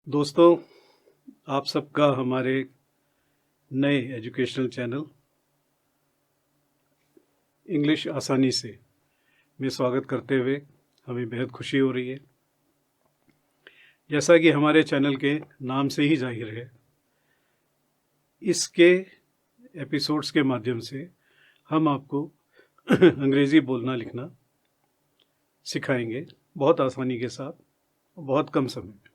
दोस्तों, आप सबका हमारे नए एजुकेशनल चैनल इंग्लिश आसानी से में स्वागत करते हुए हमें बेहद खुशी हो रही है। जैसा कि हमारे चैनल के नाम से ही जाहिर है, इसके एपिसोड्स के माध्यम से हम आपको अंग्रेज़ी बोलना लिखना सिखाएंगे, बहुत आसानी के साथ, बहुत कम समय में।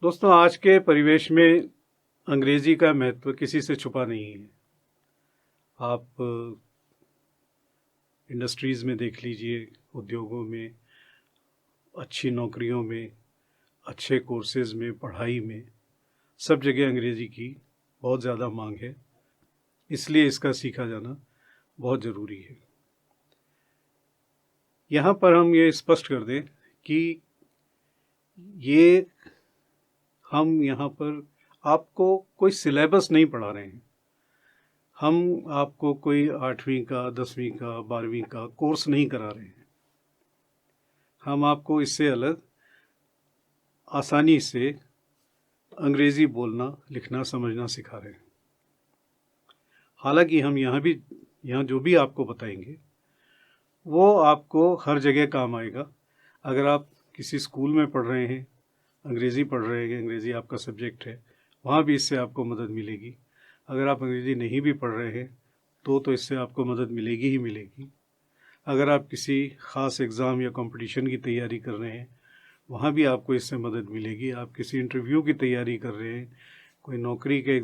दोस्तों, आज के परिवेश में अंग्रेज़ी का महत्व किसी से छुपा नहीं है। आप इंडस्ट्रीज़ में देख लीजिए, उद्योगों में, अच्छी नौकरियों में, अच्छे कोर्सेज़ में, पढ़ाई में, सब जगह अंग्रेज़ी की बहुत ज़्यादा मांग है। इसलिए इसका सीखा जाना बहुत ज़रूरी है। यहाँ पर हम ये स्पष्ट कर दें कि ये हम यहाँ पर आपको कोई सिलेबस नहीं पढ़ा रहे हैं। हम आपको कोई 8वीं का, 10वीं का, 12वीं का कोर्स नहीं करा रहे हैं। हम आपको इससे अलग आसानी से अंग्रेज़ी बोलना, लिखना, समझना सिखा रहे हैं। हालांकि हम यहाँ जो भी आपको बताएंगे वो आपको हर जगह काम आएगा। अगर आप किसी स्कूल में पढ़ रहे हैं, अंग्रेज़ी पढ़ रहे हैं, अंग्रेज़ी आपका सब्जेक्ट है, वहाँ भी इससे आपको मदद मिलेगी। अगर आप अंग्रेज़ी नहीं भी पढ़ रहे हैं तो इससे आपको मदद मिलेगी ही मिलेगी। अगर आप किसी ख़ास एग्ज़ाम या कंपटीशन की तैयारी कर रहे हैं, वहाँ भी आपको इससे मदद मिलेगी। आप किसी इंटरव्यू की तैयारी कर रहे हैं, कोई नौकरी के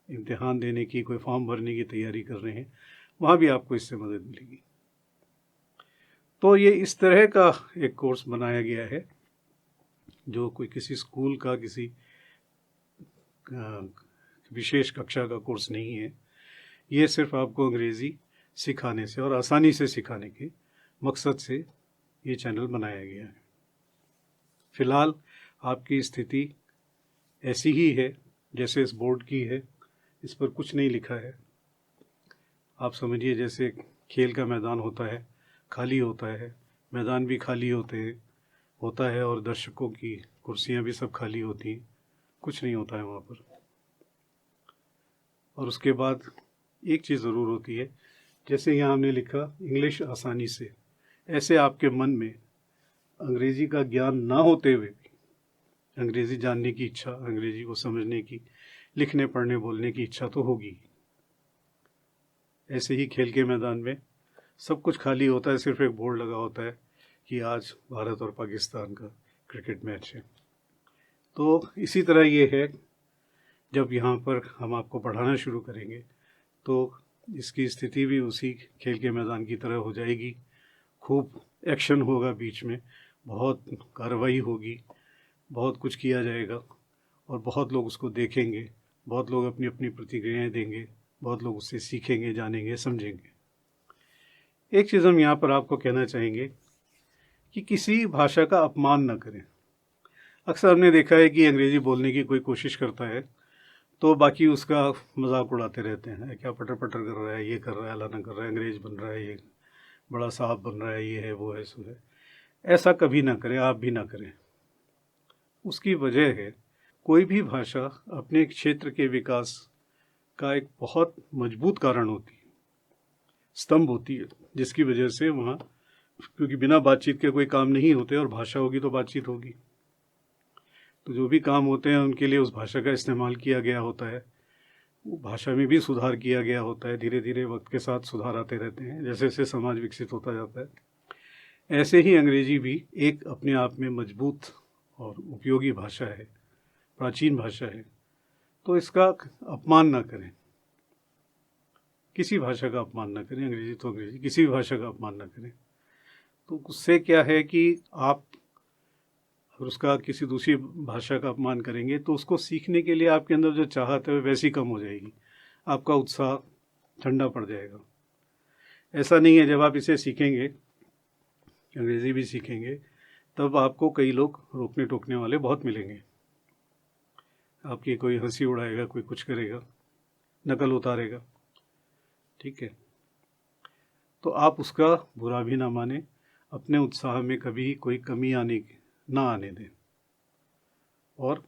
इम्तिहान देने की, कोई फॉर्म भरने की तैयारी कर रहे हैं, वहाँ भी आपको इससे मदद मिलेगी। तो ये इस तरह का एक कोर्स बनाया गया है जो कोई किसी स्कूल का, किसी विशेष कक्षा का कोर्स नहीं है। ये सिर्फ आपको अंग्रेज़ी सिखाने से और आसानी से सिखाने के मकसद से ये चैनल बनाया गया है। फ़िलहाल आपकी स्थिति ऐसी ही है जैसे इस बोर्ड की है। इस पर कुछ नहीं लिखा है। आप समझिए जैसे खेल का मैदान होता है, खाली होता है, मैदान भी खाली होता है और दर्शकों की कुर्सियां भी सब खाली होती हैं, कुछ नहीं होता है वहाँ पर। और उसके बाद एक चीज़ ज़रूर होती है, जैसे यहाँ हमने लिखा इंग्लिश आसानी से, ऐसे आपके मन में अंग्रेज़ी का ज्ञान ना होते हुए भी अंग्रेज़ी जानने की इच्छा, अंग्रेज़ी को समझने की, लिखने पढ़ने बोलने की इच्छा तो होगी। ऐसे ही खेल के मैदान में सब कुछ खाली होता है, सिर्फ एक बोर्ड लगा होता है कि आज भारत और पाकिस्तान का क्रिकेट मैच है। तो इसी तरह ये है, जब यहाँ पर हम आपको पढ़ाना शुरू करेंगे तो इसकी स्थिति भी उसी खेल के मैदान की तरह हो जाएगी। खूब एक्शन होगा, बीच में बहुत कार्रवाई होगी, बहुत कुछ किया जाएगा और बहुत लोग उसको देखेंगे, बहुत लोग अपनी अपनी प्रतिक्रियाएं देंगे, बहुत लोग उससे सीखेंगे, जानेंगे, समझेंगे। एक चीज़ हम यहाँ पर आपको कहना चाहेंगे कि किसी भाषा का अपमान न करें। अक्सर हमने देखा है कि अंग्रेज़ी बोलने की कोई कोशिश करता है तो बाकी उसका मजाक उड़ाते रहते हैं, क्या पटर पटर कर रहा है, ये कर रहा है, अलाना कर रहा है, अंग्रेज़ बन रहा है, ये बड़ा साहब बन रहा है, ये है, वो है, सो है। ऐसा कभी ना करें, आप भी ना करें। उसकी वजह है, कोई भी भाषा अपने क्षेत्र के विकास का एक बहुत मजबूत कारण होती है, स्तंभ होती है, जिसकी वजह से वहाँ, क्योंकि बिना बातचीत के कोई काम नहीं होते और भाषा होगी तो बातचीत होगी, तो जो भी काम होते हैं उनके लिए उस भाषा का इस्तेमाल किया गया होता है। वो भाषा में भी सुधार किया गया होता है। धीरे धीरे वक्त के साथ सुधार आते रहते हैं, जैसे जैसे समाज विकसित होता जाता है। ऐसे ही अंग्रेजी भी एक अपने आप में मजबूत और उपयोगी भाषा है, प्राचीन भाषा है। तो इसका अपमान ना करें, किसी भाषा का अपमान ना करें। अंग्रेजी तो अंग्रेजी, किसी भी भाषा का अपमान ना करें। तो उससे क्या है कि आप अगर उसका किसी दूसरी भाषा का अपमान करेंगे तो उसको सीखने के लिए आपके अंदर जो चाहत है वैसी कम हो जाएगी, आपका उत्साह ठंडा पड़ जाएगा। ऐसा नहीं है, जब आप इसे सीखेंगे, अंग्रेज़ी भी सीखेंगे, तब आपको कई लोग रोकने टोकने वाले बहुत मिलेंगे। आपकी कोई हंसी उड़ाएगा, कोई कुछ करेगा, नकल उतारेगा, ठीक है। तो आप उसका बुरा भी ना माने, अपने उत्साह में कभी कोई कमी ना आने दें। और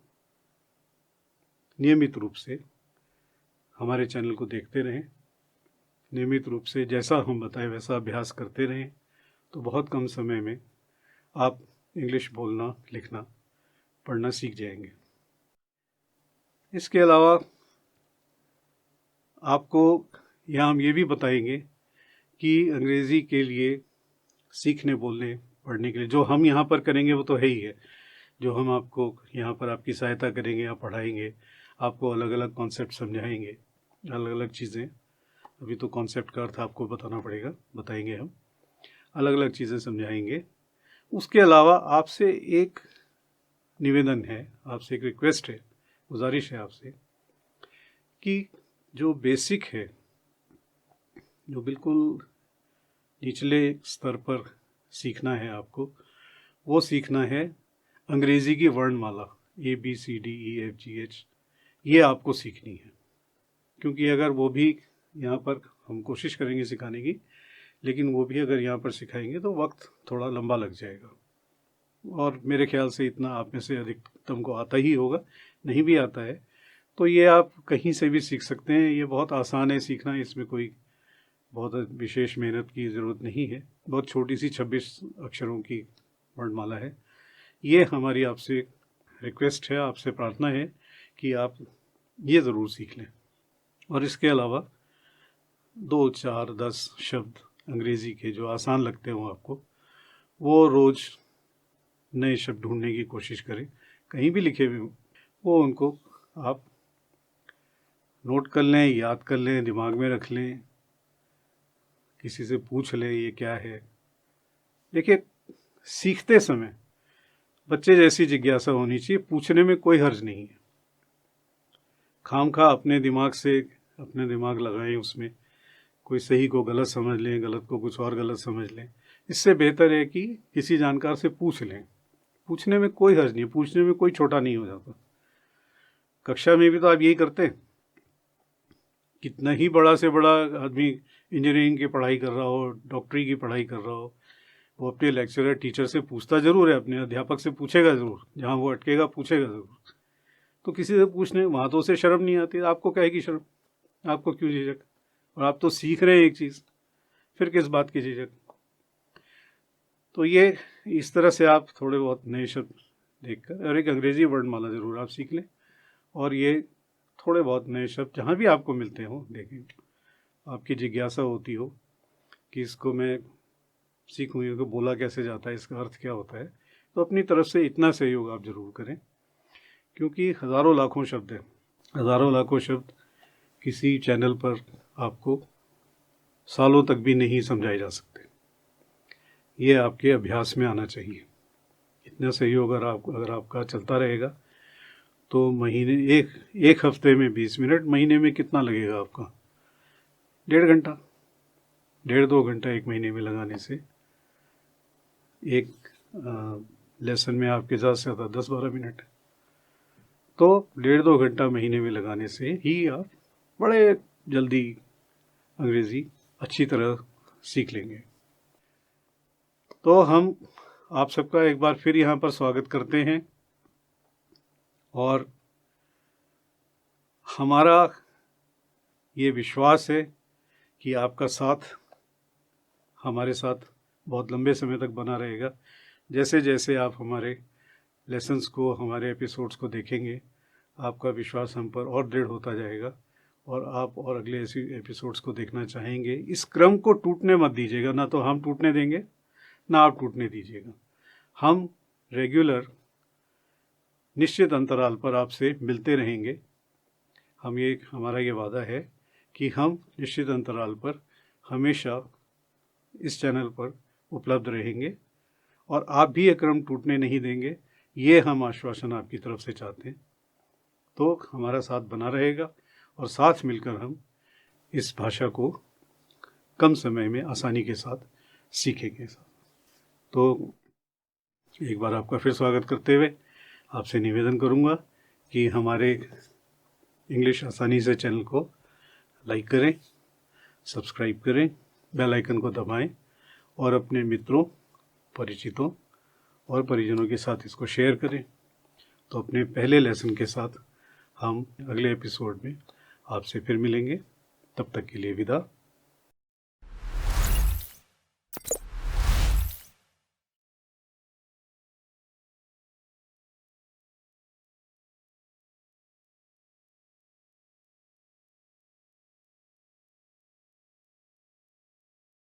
नियमित रूप से हमारे चैनल को देखते रहें। नियमित रूप से जैसा हम बताएं वैसा अभ्यास करते रहें, तो बहुत कम समय में आप इंग्लिश बोलना, लिखना, पढ़ना सीख जाएंगे। इसके अलावा आपको यहाँ हम ये भी बताएंगे कि अंग्रेज़ी के लिए सीखने, बोलने, पढ़ने के लिए जो हम यहाँ पर करेंगे वो तो है ही है। जो हम आपको यहाँ पर आपकी सहायता करेंगे या पढ़ाएंगे, आपको अलग अलग कॉन्सेप्ट समझाएंगे, अलग अलग चीज़ें। अभी तो कॉन्सेप्ट का अर्थ आपको बताना पड़ेगा, बताएंगे हम, अलग अलग चीज़ें समझाएंगे। उसके अलावा आपसे एक निवेदन है, आपसे एक रिक्वेस्ट है, गुजारिश है आपसे कि जो बेसिक है, जो बिल्कुल निचले स्तर पर सीखना है आपको, वो सीखना है अंग्रेज़ी की वर्णमाला ABCDEFGH, ये आपको सीखनी है। क्योंकि अगर वो भी यहाँ पर हम कोशिश करेंगे सिखाने की, लेकिन वो भी अगर यहाँ पर सिखाएंगे तो वक्त थोड़ा लंबा लग जाएगा, और मेरे ख्याल से इतना आप में से अधिकतम को आता ही होगा। नहीं भी आता है तो ये आप कहीं से भी सीख सकते हैं। ये बहुत आसान है सीखना, इसमें कोई बहुत विशेष मेहनत की ज़रूरत नहीं है। बहुत छोटी सी 26 अक्षरों की वर्णमाला है। ये हमारी आपसे रिक्वेस्ट है, आपसे प्रार्थना है कि आप ये ज़रूर सीख लें। और इसके अलावा 2, 4, 10 शब्द अंग्रेज़ी के जो आसान लगते हों आपको, वो रोज़ नए शब्द ढूंढने की कोशिश करें, कहीं भी लिखे हुए हों, वो उनको आप नोट कर लें, याद कर लें, दिमाग में रख लें, किसी से पूछ लें ये क्या है। देखिए, सीखते समय बच्चे जैसी जिज्ञासा होनी चाहिए, पूछने में कोई हर्ज नहीं है। खामखा अपने दिमाग लगाएं, उसमें कोई सही को गलत समझ लें, गलत को कुछ और गलत समझ लें। इससे बेहतर है कि किसी जानकार से पूछ लें। पूछने में कोई हर्ज नहीं, पूछने में कोई छोटा नहीं हो जाता। कक्षा में भी तो आप यही करते हैं। कितना ही बड़ा से बड़ा आदमी इंजीनियरिंग की पढ़ाई कर रहा हो, डॉक्टरी की पढ़ाई कर रहा हो, वो अपने लेक्चरर, टीचर से पूछता ज़रूर है, अपने अध्यापक से पूछेगा ज़रूर, जहाँ वो अटकेगा पूछेगा ज़रूर। तो किसी से पूछने, वहाँ तो उसे शर्म नहीं आती। आपको क्या है कि शर्म, आपको क्यों झिझक? और आप तो सीख रहे हैं एक चीज़, फिर किस बात की झिझक? तो ये इस तरह से आप थोड़े बहुत नए शब्द देखकर, और एक अंग्रेज़ी वर्णमाला ज़रूर आप सीख लें। और ये थोड़े बहुत नए शब्द जहाँ भी आपको मिलते हो, देखें, आपकी जिज्ञासा होती हो कि इसको मैं सीखूँ, ये तो बोला कैसे जाता है, इसका अर्थ क्या होता है, तो अपनी तरफ से इतना सहयोग आप ज़रूर करें। क्योंकि हज़ारों लाखों शब्द हैं, हज़ारों लाखों शब्द किसी चैनल पर आपको सालों तक भी नहीं समझाए जा सकते। ये आपके अभ्यास में आना चाहिए। इतना सहयोग अगर आपका चलता रहेगा तो महीने, एक हफ्ते में 20 मिनट, महीने में कितना लगेगा आपका? 1.5 घंटा, 1.5-2 घंटा एक महीने में लगाने से एक लेसन में आपके ज़्यादा से ज़्यादा 10-12 मिनट, तो 1.5-2 घंटा महीने में लगाने से ही आप बड़े जल्दी अंग्रेज़ी अच्छी तरह सीख लेंगे। तो हम आप सबका एक बार फिर यहाँ पर स्वागत करते हैं, और हमारा ये विश्वास है कि आपका साथ हमारे साथ बहुत लंबे समय तक बना रहेगा। जैसे जैसे आप हमारे लेसन्स को, हमारे एपिसोड्स को देखेंगे, आपका विश्वास हम पर और दृढ़ होता जाएगा, और आप और अगले ऐसी एपिसोड्स को देखना चाहेंगे। इस क्रम को टूटने मत दीजिएगा, ना तो हम टूटने देंगे, ना आप टूटने दीजिएगा। हम रेगुलर, निश्चित अंतराल पर आपसे मिलते रहेंगे। हमारा ये वादा है कि हम निश्चित अंतराल पर हमेशा इस चैनल पर उपलब्ध रहेंगे, और आप भी ये क्रम टूटने नहीं देंगे, ये हम आश्वासन आपकी तरफ से चाहते हैं। तो हमारा साथ बना रहेगा, और साथ मिलकर हम इस भाषा को कम समय में आसानी के साथ सीखेंगे। तो एक बार आपका फिर स्वागत करते हुए आपसे निवेदन करूंगा कि हमारे इंग्लिश आसानी से चैनल को लाइक करें, सब्सक्राइब करें, बेल आइकन को दबाएं, और अपने मित्रों, परिचितों और परिजनों के साथ इसको शेयर करें। तो अपने पहले लेसन के साथ हम अगले एपिसोड में आपसे फिर मिलेंगे। तब तक के लिए विदा।